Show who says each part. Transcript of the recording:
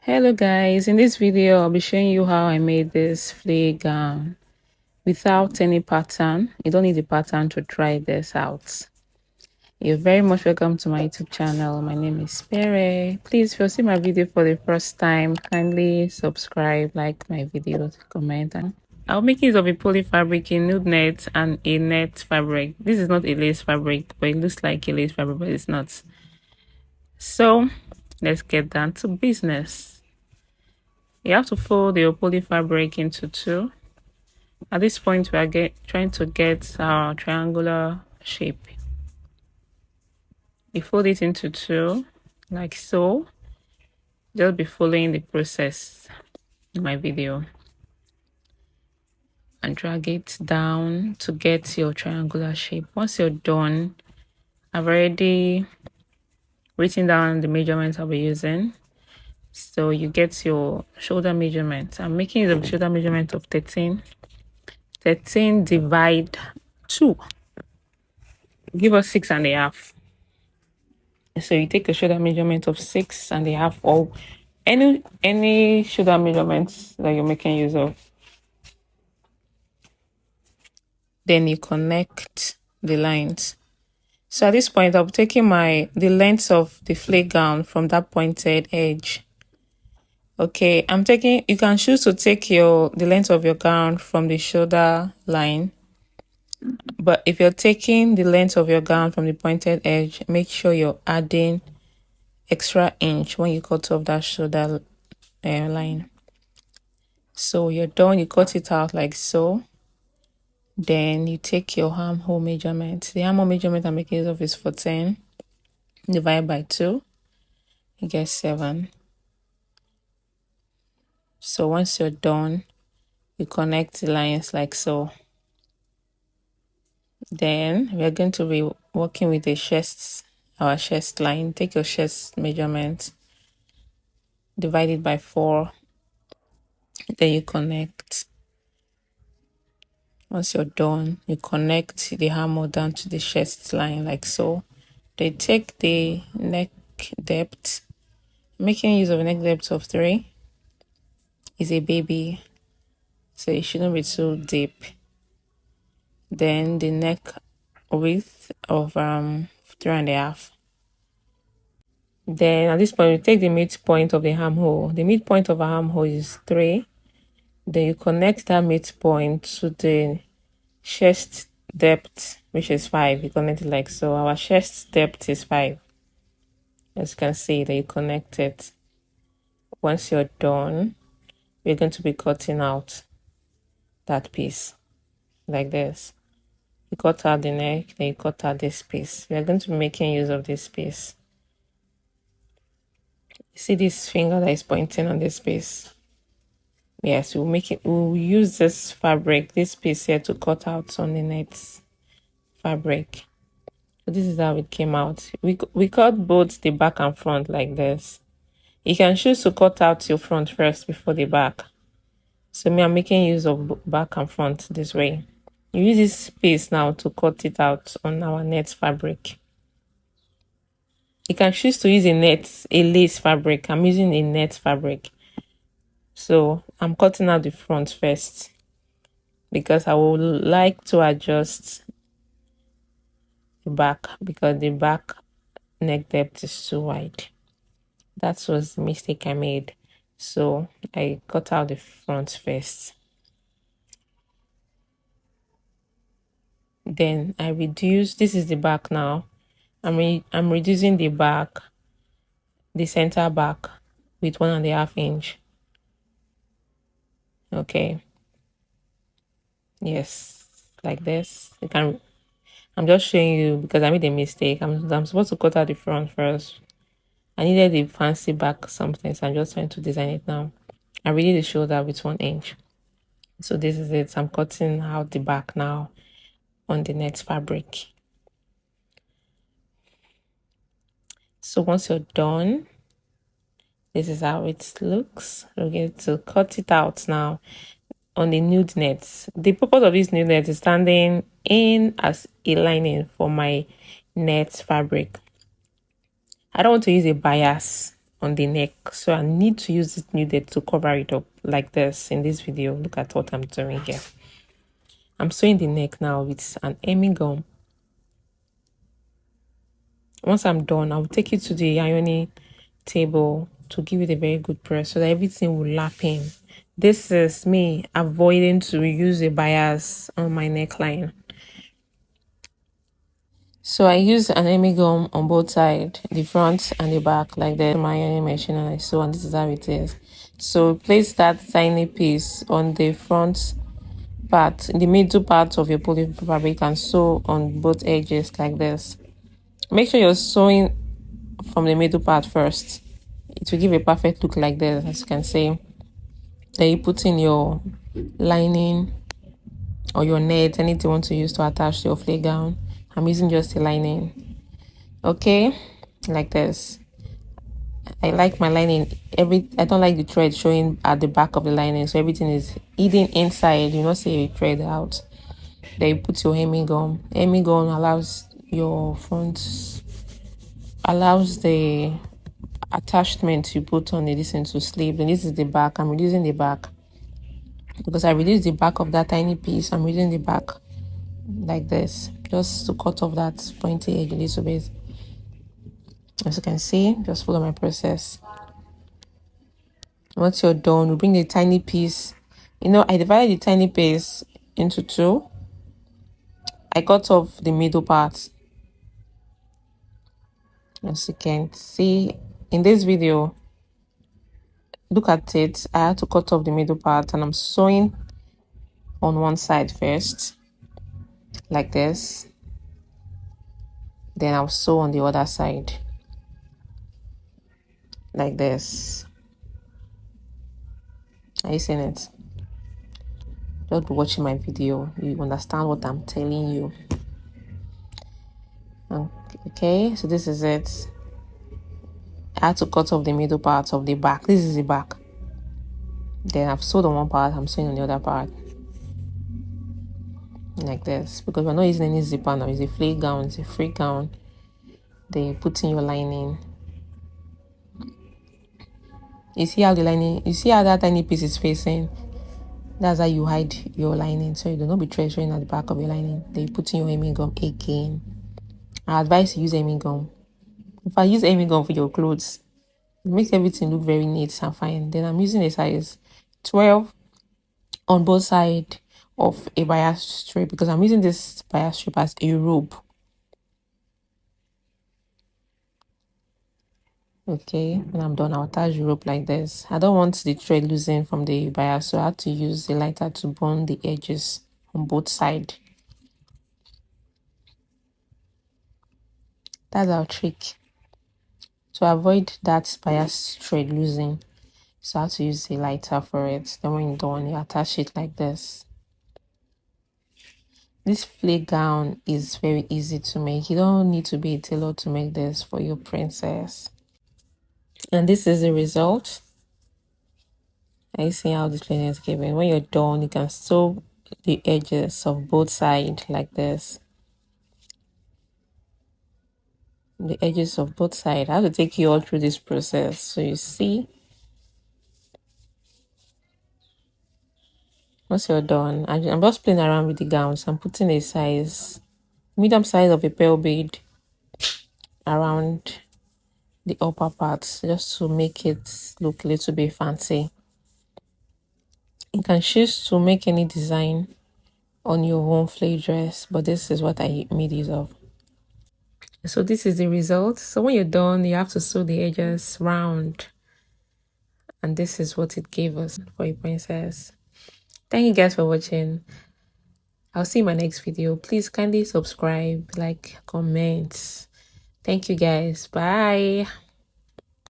Speaker 1: Hello guys, in this video I'll be showing you how I made this flea gown without any pattern. You don't need a pattern to try this out. You're very much welcome to my YouTube channel. My name is Pere. Please, if you see my video for the first time, kindly subscribe, like my videos, comment, and I'll make use of a poly fabric, a nude net, and a net fabric. This is not a lace fabric, but it looks like a lace fabric, but it's not. So let's get down to business. You have to fold your poly fabric into two. At this point, we are trying to get our triangular shape. You fold it into two, like so. Just be following the process in my video. And drag it down to get your triangular shape. Once you're done, I've already written down the measurements I'll be using. So you get your shoulder measurement. I'm making the shoulder measurement of 13. 13 divide 2. Give us 6.5. So you take a shoulder measurement of 6.5, or any shoulder measurements that you're making use of. Then you connect the lines. So at this point, I'll be taking the length of the flea gown from that pointed edge. Okay, you can choose to take the length of your gown from the shoulder line. But if you're taking the length of your gown from the pointed edge, make sure you're adding extra inch when you cut off that shoulder line. So you're done, you cut it out like so. Then you take your armhole measurement. The armhole measurement I'm making use of is 14. Divide by 2. You get 7. So once you're done, you connect the lines like so. Then we're going to be working with our chest line. Take your chest measurement, divide it by 4. Then you connect. Once you're done, you connect the armhole down to the chest line like so. Then take the neck depth. Making use of a neck depth of 3. Is a baby, so it shouldn't be too deep. Then the neck width of 3.5. Then at this point, we take the midpoint of the armhole. The midpoint of our armhole is 3. Then you connect that midpoint to the chest depth, which is 5. You connect it like so. Our chest depth is 5. As you can see, that you connect it. Once you're done, we're going to be cutting out that piece like this. You cut out the neck, then you cut out this piece. We are going to be making use of this piece. You see this finger that is pointing on this piece? Yes, we'll use this fabric, this piece here, to cut out on the net fabric. So this is how it came out. We cut both the back and front like this. You can choose to cut out your front first before the back. So I'm making use of back and front this way. You use this piece now to cut it out on our net fabric. You can choose to use a lace fabric. I'm using a net fabric. So I'm cutting out the front first because I would like to adjust the back because the back neck depth is too wide. That was the mistake I made. So I cut out the front first. Then I reduce, this is the back now. I'm reducing the back, the center back, with 1.5 inch. Okay. Yes, like this. I'm just showing you because I made a mistake. I'm supposed to cut out the front first. I needed the fancy back something, so I'm just trying to design it now. I really the shoulder with 1 inch. So this is it. I'm cutting out the back now on the net fabric. So once you're done, this is how it looks. We're going to cut it out now on the nude net. The purpose of this nude net is standing in as a lining for my net fabric. I don't want to use a bias on the neck, so I need to use this needed to cover it up like this in this video. Look at what I'm doing here. I'm sewing the neck now with an hemming gum. Once I'm done, I'll take it to the ironing table to give it a very good press so that everything will lap in. This is me avoiding to use a bias on my neckline. So I use an hemming gum on both sides, the front and the back, like that. My ironing machine, and I sew, and this is how it is. So place that tiny piece on the front part, in the middle part of your poly fabric, and sew on both edges like this. Make sure you're sewing from the middle part first. It will give a perfect look like this, as you can see. Then you put in your lining or your net, anything you want to use to attach to your flare gown. I'm using just a lining. Okay, like this. I like my lining. I don't like the thread showing at the back of the lining, so everything is hidden inside. You not see a thread out. Then you put your hemming gum. Hemming gum allows your front, allows the attachment you put on the distance to sleeve. And this is the back. I'm reducing the back because I reduced the back of that tiny piece. I'm reducing the back like this, just to cut off that pointy edge a little bit. As you can see, just follow my process. Once you're done, we bring the tiny piece. I divided the tiny piece into two. I cut off the middle part. As you can see in this video, look at it. I had to cut off the middle part, and I'm sewing on one side first, like this. Then I'll sew on the other side, like this. Are you seeing it? Just be watching my video. You understand what I'm telling you. Okay, so this is it. I had to cut off the middle part of the back. This is the back. Then I've sewed on one part, I'm sewing on the other part. Like this. Because we're not using any zipper now. It's a flare gown, it's a free gown. Then you put in your lining. You see how that tiny piece is facing? That's how you hide your lining, so you do not be treasuring at the back of your lining. Then you put in your hemming gum again. I advise you use hemming gum. If I use hemming gum for your clothes, it makes everything look very neat and fine. Then I'm using a size 12 on both sides of a bias strip because I'm using this bias strip as a rope. Okay, when I'm done, I'll attach the rope like this. I don't want the thread losing from the bias, so I have to use the lighter to burn the edges on both sides. That's our trick. To avoid that bias thread losing, so I have to use the lighter for it. Then when you're done, you attach it like this. This flare gown is very easy to make. You don't need to be a tailor to make this for your princess. And this is the result. Are you seeing how this training is given? When you're done, you can sew the edges of both sides like this. The edges of both sides. I have to take you all through this process. So you see, once you're done, I'm just playing around with the gowns. I'm putting a medium size of a pearl bead around the upper parts just to make it look a little bit fancy. You can choose to make any design on your own flare dress, but this is what I made use of. So this is the result. So when you're done, you have to sew the edges round, and this is what it gave us for a princess. Thank you guys for watching. I'll see you in my next video. Please kindly subscribe, like, comment. Thank you guys. Bye.